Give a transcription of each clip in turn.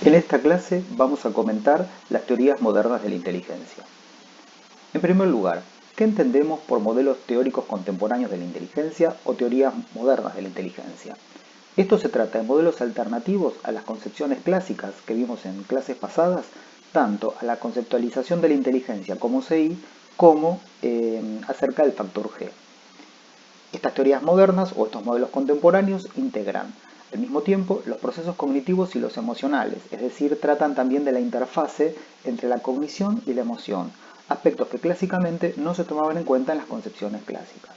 En esta clase vamos a comentar las teorías modernas de la inteligencia. En primer lugar, ¿qué entendemos por modelos teóricos contemporáneos de la inteligencia o teorías modernas de la inteligencia? Esto se trata de modelos alternativos a las concepciones clásicas que vimos en clases pasadas, tanto a la conceptualización de la inteligencia como CI, como acerca del factor G. Estas teorías modernas o estos modelos contemporáneos integran al mismo tiempo los procesos cognitivos y los emocionales, es decir, tratan también de la interfase entre la cognición y la emoción, aspectos que clásicamente no se tomaban en cuenta en las concepciones clásicas.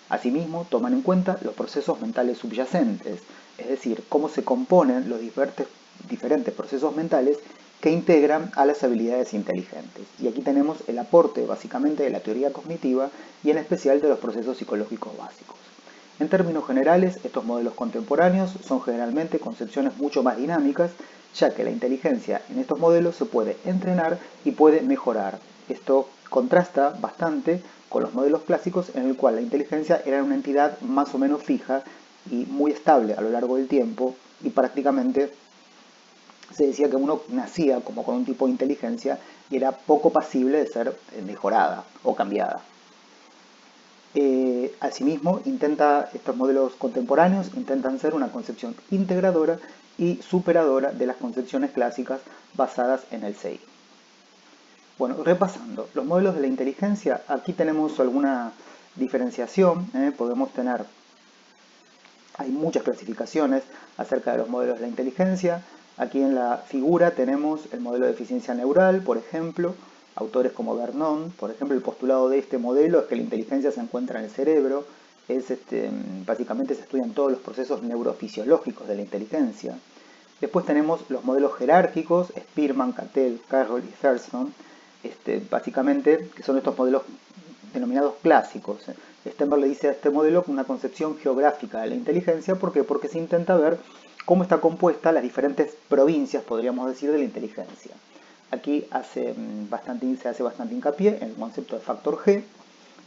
Asimismo, toman en cuenta los procesos mentales subyacentes, es decir, cómo se componen los diferentes procesos mentales que integran a las habilidades inteligentes. Y aquí tenemos el aporte básicamente de la teoría cognitiva y en especial de los procesos psicológicos básicos. En términos generales, estos modelos contemporáneos son generalmente concepciones mucho más dinámicas, ya que la inteligencia en estos modelos se puede entrenar y puede mejorar. Esto contrasta bastante con los modelos clásicos en el cual la inteligencia era una entidad más o menos fija y muy estable a lo largo del tiempo y prácticamente se decía que uno nacía como con un tipo de inteligencia y era poco pasible de ser mejorada o cambiada. Asimismo, estos modelos contemporáneos intentan ser una concepción integradora y superadora de las concepciones clásicas basadas en el CI. Bueno, repasando, los modelos de la inteligencia, aquí tenemos alguna diferenciación, podemos tener, hay muchas clasificaciones acerca de los modelos de la inteligencia. Aquí en la figura tenemos el modelo de eficiencia neural, por ejemplo, autores como Vernon. Por ejemplo, el postulado de este modelo es que la inteligencia se encuentra en el cerebro. Básicamente se estudian todos los procesos neurofisiológicos de la inteligencia. Después tenemos los modelos jerárquicos, Spearman, Cattell, Carroll y Thurston, básicamente, que son estos modelos denominados clásicos. Stenberg le dice a este modelo una concepción geográfica de la inteligencia. ¿Por qué? Porque se intenta ver cómo está compuesta las diferentes provincias, podríamos decir, de la inteligencia. Aquí se hace bastante hincapié en el concepto de factor G.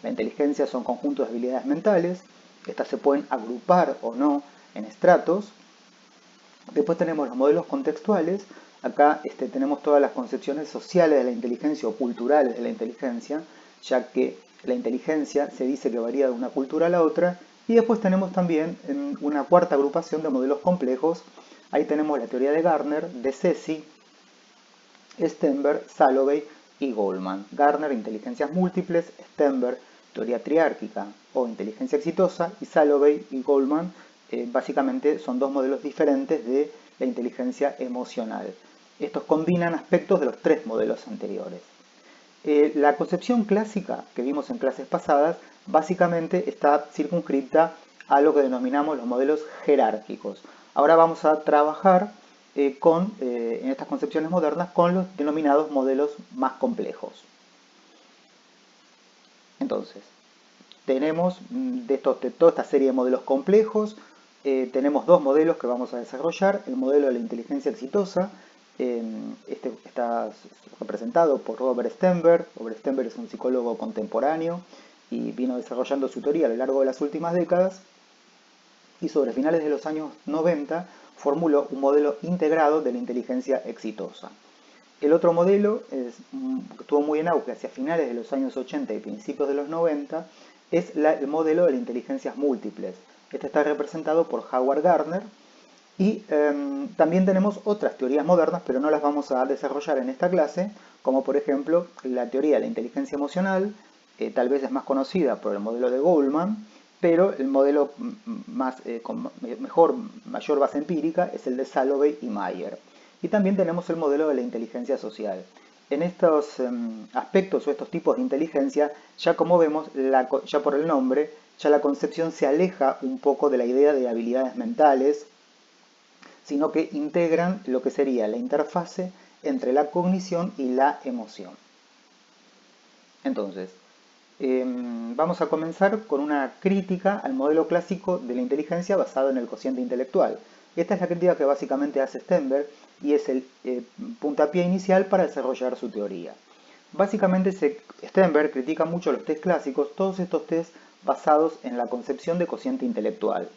La inteligencia son conjuntos de habilidades mentales. Estas se pueden agrupar o no en estratos. Después tenemos los modelos contextuales. Acá tenemos todas las concepciones sociales de la inteligencia o culturales de la inteligencia, ya que la inteligencia se dice que varía de una cultura a la otra. Y después tenemos también una cuarta agrupación de modelos complejos. Ahí tenemos la teoría de Gardner, de Ceci, Stenberg, Salovey y Goleman. Gardner, inteligencias múltiples; Stenberg, teoría triárquica o inteligencia exitosa; y Salovey y Goleman básicamente son dos modelos diferentes de la inteligencia emocional. Estos combinan aspectos de los tres modelos anteriores. La concepción clásica que vimos en clases pasadas básicamente está circunscripta a lo que denominamos los modelos jerárquicos. Ahora vamos a trabajar en estas concepciones modernas con los denominados modelos más complejos. Entonces, tenemos de toda esta serie de modelos complejos, tenemos dos modelos que vamos a desarrollar. El modelo de la inteligencia exitosa, está representado por Robert Stenberg. Robert Stenberg es un psicólogo contemporáneo y vino desarrollando su teoría a lo largo de las últimas décadas, y sobre finales de los años 90 formuló un modelo integrado de la inteligencia exitosa. El otro modelo que estuvo muy en auge hacia finales de los años 80 y principios de los 90 es el modelo de las inteligencias múltiples. Este está representado por Howard Gardner. Y también tenemos otras teorías modernas, pero no las vamos a desarrollar en esta clase, como por ejemplo la teoría de la inteligencia emocional. Tal vez es más conocida por el modelo de Goleman, pero el modelo con mayor base empírica es el de Salovey y Mayer. Y también tenemos el modelo de la inteligencia social. En estos aspectos o estos tipos de inteligencia, ya como vemos, ya por el nombre, ya la concepción se aleja un poco de la idea de habilidades mentales, sino que integran lo que sería la interfase entre la cognición y la emoción. Entonces, vamos a comenzar con una crítica al modelo clásico de la inteligencia basado en el cociente intelectual. Esta es la crítica que básicamente hace Stenberg y es el puntapié inicial para desarrollar su teoría. Básicamente Stenberg critica mucho los test clásicos, todos estos test basados en la concepción de cociente intelectual,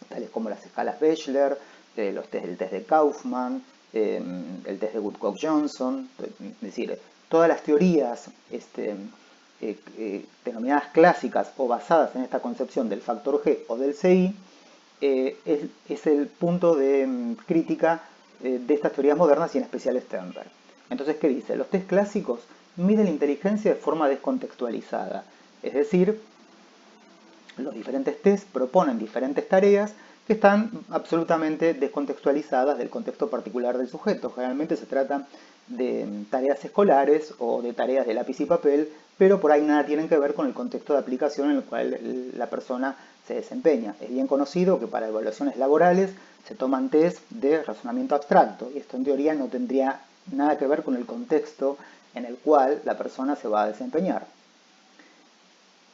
tales como las escalas Bechler, el test de Kaufman, el test de Woodcock-Johnson, es decir, todas las teorías denominadas clásicas o basadas en esta concepción del factor G o del CI, es el punto de crítica de estas teorías modernas y en especial Sternberg. Entonces, ¿qué dice? Los test clásicos miden la inteligencia de forma descontextualizada, es decir, los diferentes test proponen diferentes tareas que están absolutamente descontextualizadas del contexto particular del sujeto. Generalmente se trata de tareas escolares o de tareas de lápiz y papel, pero por ahí nada tienen que ver con el contexto de aplicación en el cual la persona se desempeña. Es bien conocido que para evaluaciones laborales se toman test de razonamiento abstracto, y esto en teoría no tendría nada que ver con el contexto en el cual la persona se va a desempeñar.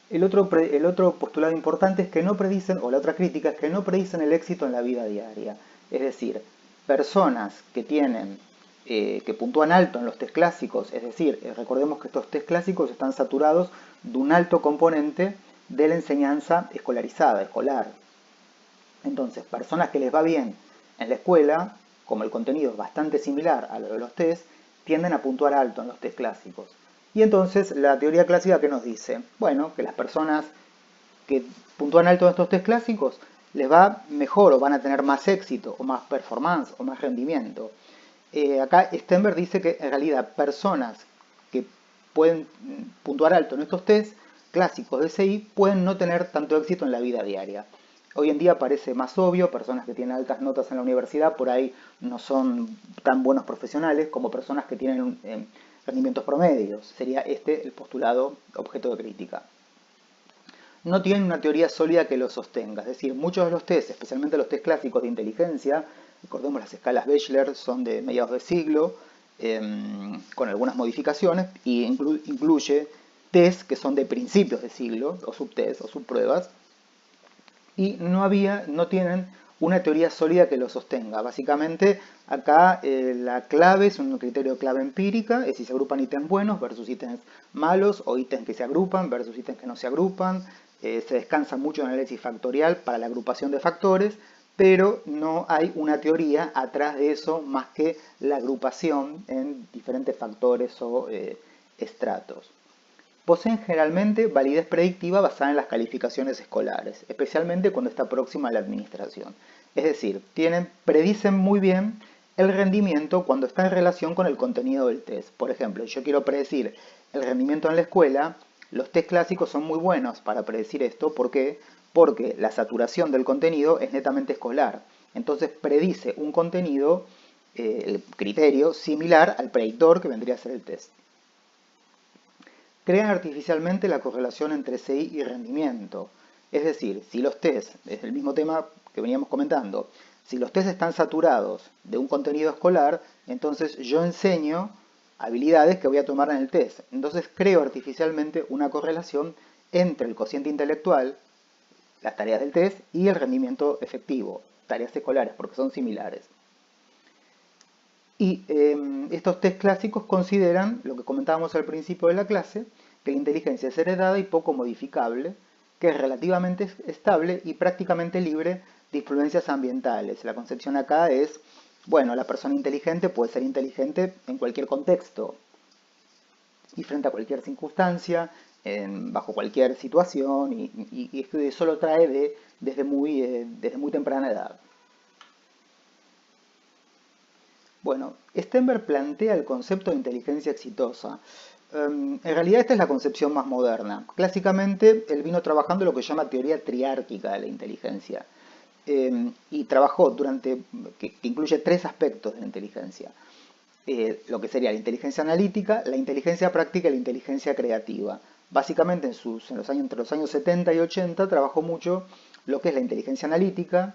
El otro postulado importante es que no predicen, o la otra crítica es que no predicen el éxito en la vida diaria. Es decir, personas que puntúan alto en los test clásicos, es decir, recordemos que estos test clásicos están saturados de un alto componente de la enseñanza escolarizada, escolar. Entonces, personas que les va bien en la escuela, como el contenido es bastante similar a lo de los test, tienden a puntuar alto en los test clásicos. Y entonces la teoría clásica, ¿qué nos dice? Bueno, que las personas que puntúan alto en estos test clásicos les va mejor o van a tener más éxito o más performance o más rendimiento. Acá Sternberg dice que en realidad personas que pueden puntuar alto en estos test clásicos de CI pueden no tener tanto éxito en la vida diaria. Hoy en día parece más obvio, personas que tienen altas notas en la universidad por ahí no son tan buenos profesionales como personas que tienen rendimientos promedios. Sería este el postulado objeto de crítica. No tienen una teoría sólida que lo sostenga, es decir, muchos de los test, especialmente los test clásicos de inteligencia, recordemos las escalas Bechler son de mediados de siglo, con algunas modificaciones, y incluye test que son de principios de siglo, o subtest o subpruebas, y no tienen una teoría sólida que lo sostenga. Básicamente, acá la clave es un criterio de clave empírica, es si se agrupan ítems buenos versus ítems malos, o ítems que se agrupan versus ítems que no se agrupan. Se descansa mucho en el análisis factorial para la agrupación de factores, pero no hay una teoría atrás de eso más que la agrupación en diferentes factores o estratos. Poseen generalmente validez predictiva basada en las calificaciones escolares, especialmente cuando está próxima a la administración. Es decir, predicen muy bien el rendimiento cuando está en relación con el contenido del test. Por ejemplo, yo quiero predecir el rendimiento en la escuela, los test clásicos son muy buenos para predecir esto. ¿Por qué? Porque la saturación del contenido es netamente escolar. Entonces predice un contenido, el criterio, similar al predictor que vendría a ser el test. Crean artificialmente la correlación entre CI y rendimiento. Es decir, si los test, es el mismo tema que veníamos comentando, si los test están saturados de un contenido escolar, entonces yo enseño habilidades que voy a tomar en el test. Entonces creo artificialmente una correlación entre el cociente intelectual, las tareas del test, y el rendimiento efectivo, tareas escolares, porque son similares. Y estos test clásicos consideran, lo que comentábamos al principio de la clase, que la inteligencia es heredada y poco modificable, que es relativamente estable y prácticamente libre de influencias ambientales. La concepción acá es, bueno, la persona inteligente puede ser inteligente en cualquier contexto y frente a cualquier circunstancia, bajo cualquier situación, y eso lo trae desde muy temprana edad. Bueno, Sternberg plantea el concepto de inteligencia exitosa. En realidad esta es la concepción más moderna. Clásicamente él vino trabajando lo que se llama teoría triárquica de la inteligencia. Y trabajó que incluye tres aspectos de la inteligencia. Lo que sería la inteligencia analítica, la inteligencia práctica y la inteligencia creativa. Básicamente entre los años 70 y 80 trabajó mucho lo que es la inteligencia analítica,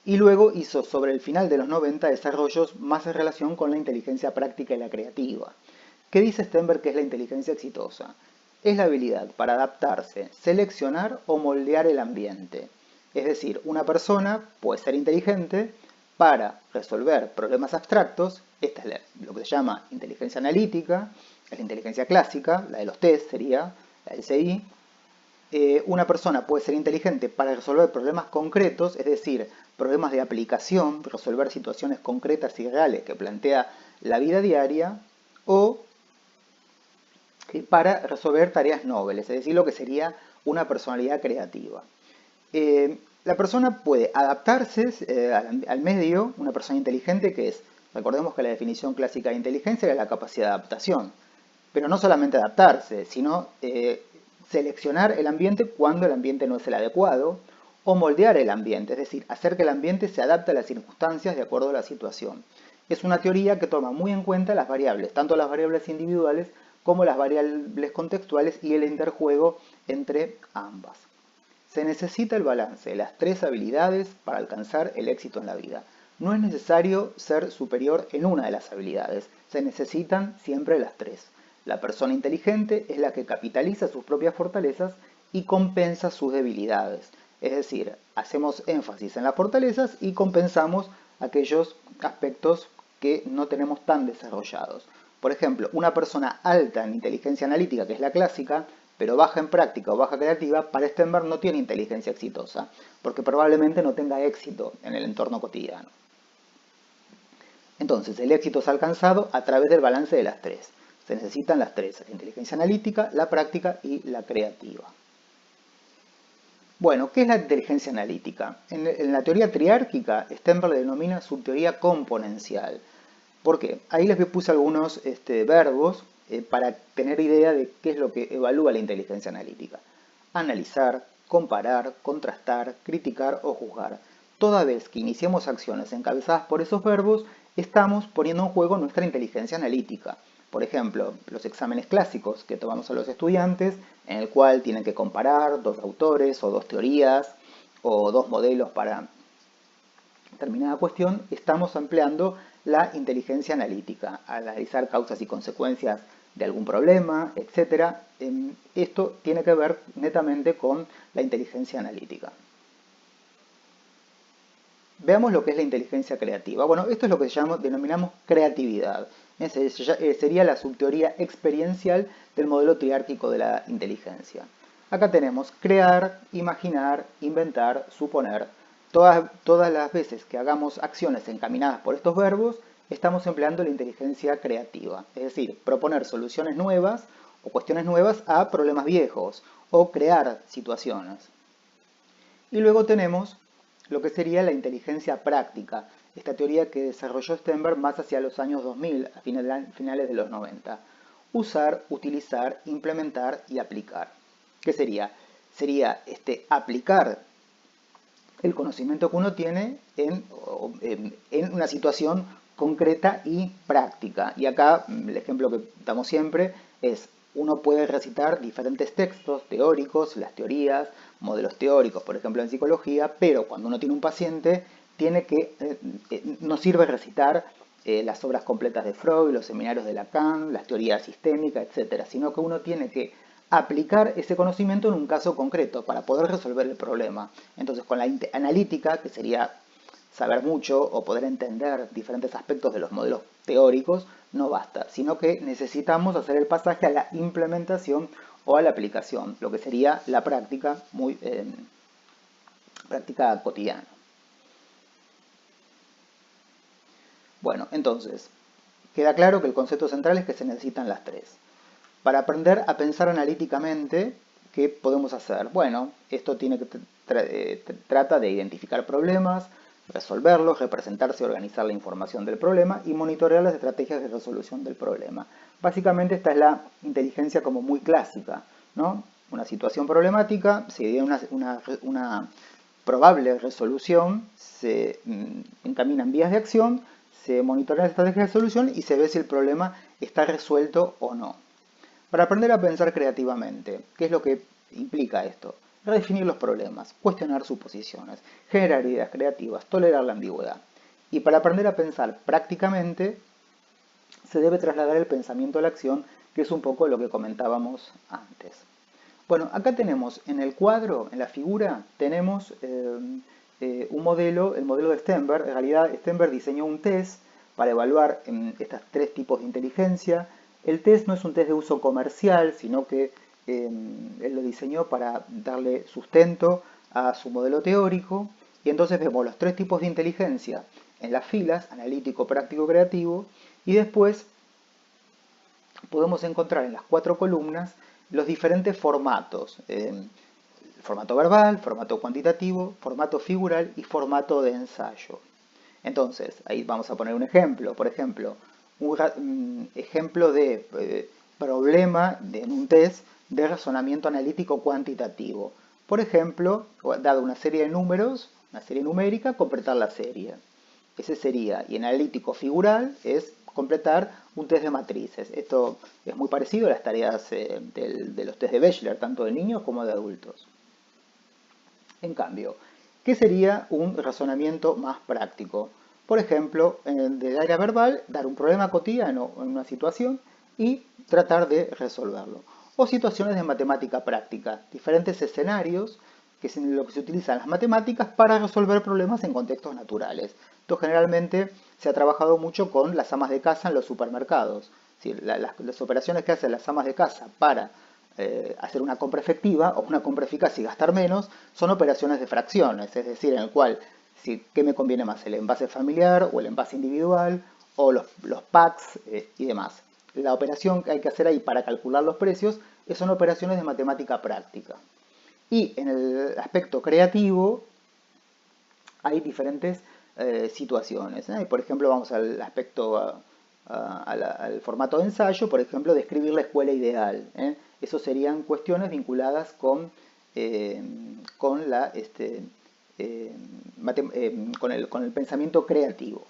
y luego hizo sobre el final de los 90 desarrollos más en relación con la inteligencia práctica y la creativa. ¿Qué dice Sternberg que es la inteligencia exitosa? Es la habilidad para adaptarse, seleccionar o moldear el ambiente. Es decir, una persona puede ser inteligente para resolver problemas abstractos. Esta es lo que se llama inteligencia analítica, es la inteligencia clásica, la de los test sería la del CI. Una persona puede ser inteligente para resolver problemas concretos, es decir, problemas de aplicación, resolver situaciones concretas y reales que plantea la vida diaria, o para resolver tareas nobles, es decir, lo que sería una personalidad creativa. La persona puede adaptarse al medio, una persona inteligente que es, recordemos que la definición clásica de inteligencia era la capacidad de adaptación, pero no solamente adaptarse, sino seleccionar el ambiente cuando el ambiente no es el adecuado, o moldear el ambiente, es decir, hacer que el ambiente se adapte a las circunstancias de acuerdo a la situación. Es una teoría que toma muy en cuenta las variables, tanto las variables individuales como las variables contextuales y el interjuego entre ambas. Se necesita el balance de las tres habilidades para alcanzar el éxito en la vida. No es necesario ser superior en una de las habilidades, se necesitan siempre las tres. La persona inteligente es la que capitaliza sus propias fortalezas y compensa sus debilidades. Es decir, hacemos énfasis en las fortalezas y compensamos aquellos aspectos que no tenemos tan desarrollados. Por ejemplo, una persona alta en inteligencia analítica, que es la clásica, pero baja en práctica o baja creativa, para Stenberg no tiene inteligencia exitosa, porque probablemente no tenga éxito en el entorno cotidiano. Entonces, el éxito es alcanzado a través del balance de las tres. Se necesitan las tres, la inteligencia analítica, la práctica y la creativa. Bueno, ¿qué es la inteligencia analítica? En la teoría triárquica, Stenberg le denomina subteoría componencial. ¿Por qué? Ahí les puse algunos verbos para tener idea de qué es lo que evalúa la inteligencia analítica. Analizar, comparar, contrastar, criticar o juzgar. Toda vez que iniciemos acciones encabezadas por esos verbos, estamos poniendo en juego nuestra inteligencia analítica. Por ejemplo, los exámenes clásicos que tomamos a los estudiantes, en el cual tienen que comparar dos autores o dos teorías o dos modelos para determinada cuestión, estamos empleando la inteligencia analítica, analizar causas y consecuencias de algún problema, etc. Esto tiene que ver netamente con la inteligencia analítica. Veamos lo que es la inteligencia creativa. Bueno, esto es lo que denominamos creatividad. Sería la subteoría experiencial del modelo triárquico de la inteligencia. Acá tenemos crear, imaginar, inventar, suponer. Todas las veces que hagamos acciones encaminadas por estos verbos, estamos empleando la inteligencia creativa. Es decir, proponer soluciones nuevas o cuestiones nuevas a problemas viejos o crear situaciones. Y luego tenemos lo que sería la inteligencia práctica, esta teoría que desarrolló Stenberg más hacia los años 2000, a finales de los 90. Usar, utilizar, implementar y aplicar. ¿Qué sería? Sería aplicar el conocimiento que uno tiene en una situación concreta y práctica. Y acá el ejemplo que damos siempre es: uno puede recitar diferentes textos teóricos, las teorías, modelos teóricos, por ejemplo en psicología, pero cuando uno tiene un paciente, no sirve recitar las obras completas de Freud, los seminarios de Lacan, las teorías sistémicas, etc., sino que uno tiene que aplicar ese conocimiento en un caso concreto para poder resolver el problema. Entonces, con la analítica, que sería saber mucho o poder entender diferentes aspectos de los modelos teóricos, no basta, sino que necesitamos hacer el pasaje a la implementación o a la aplicación, lo que sería la práctica, práctica cotidiana. Bueno, entonces, queda claro que el concepto central es que se necesitan las tres. Para aprender a pensar analíticamente, ¿qué podemos hacer? Bueno, esto trata de identificar problemas, resolverlos, representarse y organizar la información del problema y monitorear las estrategias de resolución del problema. Básicamente esta es la inteligencia como muy clásica, ¿no? Una situación problemática, se idea una probable resolución, se encaminan vías de acción, se monitorean las estrategias de solución y se ve si el problema está resuelto o no. Para aprender a pensar creativamente, ¿qué es lo que implica esto? Redefinir los problemas, cuestionar suposiciones, generar ideas creativas, tolerar la ambigüedad. Y para aprender a pensar prácticamente, se debe trasladar el pensamiento a la acción, que es un poco lo que comentábamos antes. Bueno, acá tenemos en el cuadro, en la figura, tenemos un modelo, el modelo de Stenberg. En realidad, Stenberg diseñó un test para evaluar estos tres tipos de inteligencia. El test no es un test de uso comercial, sino que él lo diseñó para darle sustento a su modelo teórico Y entonces vemos los 3 tipos de inteligencia en las filas, analítico, práctico, creativo, y después podemos encontrar en las 4 columnas los diferentes formatos. Formato verbal, formato cuantitativo, formato figural y formato de ensayo. Entonces, ahí vamos a poner un ejemplo. Por ejemplo, un ejemplo de problema en un test de razonamiento analítico cuantitativo. Por ejemplo, dado una serie de números, una serie numérica, completar la serie. Ese sería, y en analítico figural es completar un test de matrices. Esto es muy parecido a las tareas de los test de Bachelor, tanto de niños como de adultos. En cambio, ¿qué sería un razonamiento más práctico? Por ejemplo, del área verbal, dar un problema cotidiano en una situación y tratar de resolverlo. O situaciones de matemática práctica, diferentes escenarios que es lo que se utiliza en las matemáticas para resolver problemas en contextos naturales. Esto generalmente se ha trabajado mucho con las amas de casa en los supermercados. Es decir, las operaciones que hacen las amas de casa para hacer una compra efectiva o una compra eficaz y gastar menos son operaciones de fracciones, es decir, en el cual, ¿qué me conviene más? ¿El envase familiar o el envase individual o los packs y demás? La operación que hay que hacer ahí para calcular los precios son operaciones de matemática práctica. Y en el aspecto creativo hay diferentes situaciones. Por ejemplo, vamos al aspecto, al formato de ensayo, por ejemplo, describir la escuela ideal. Eso serían cuestiones vinculadas con el pensamiento creativo.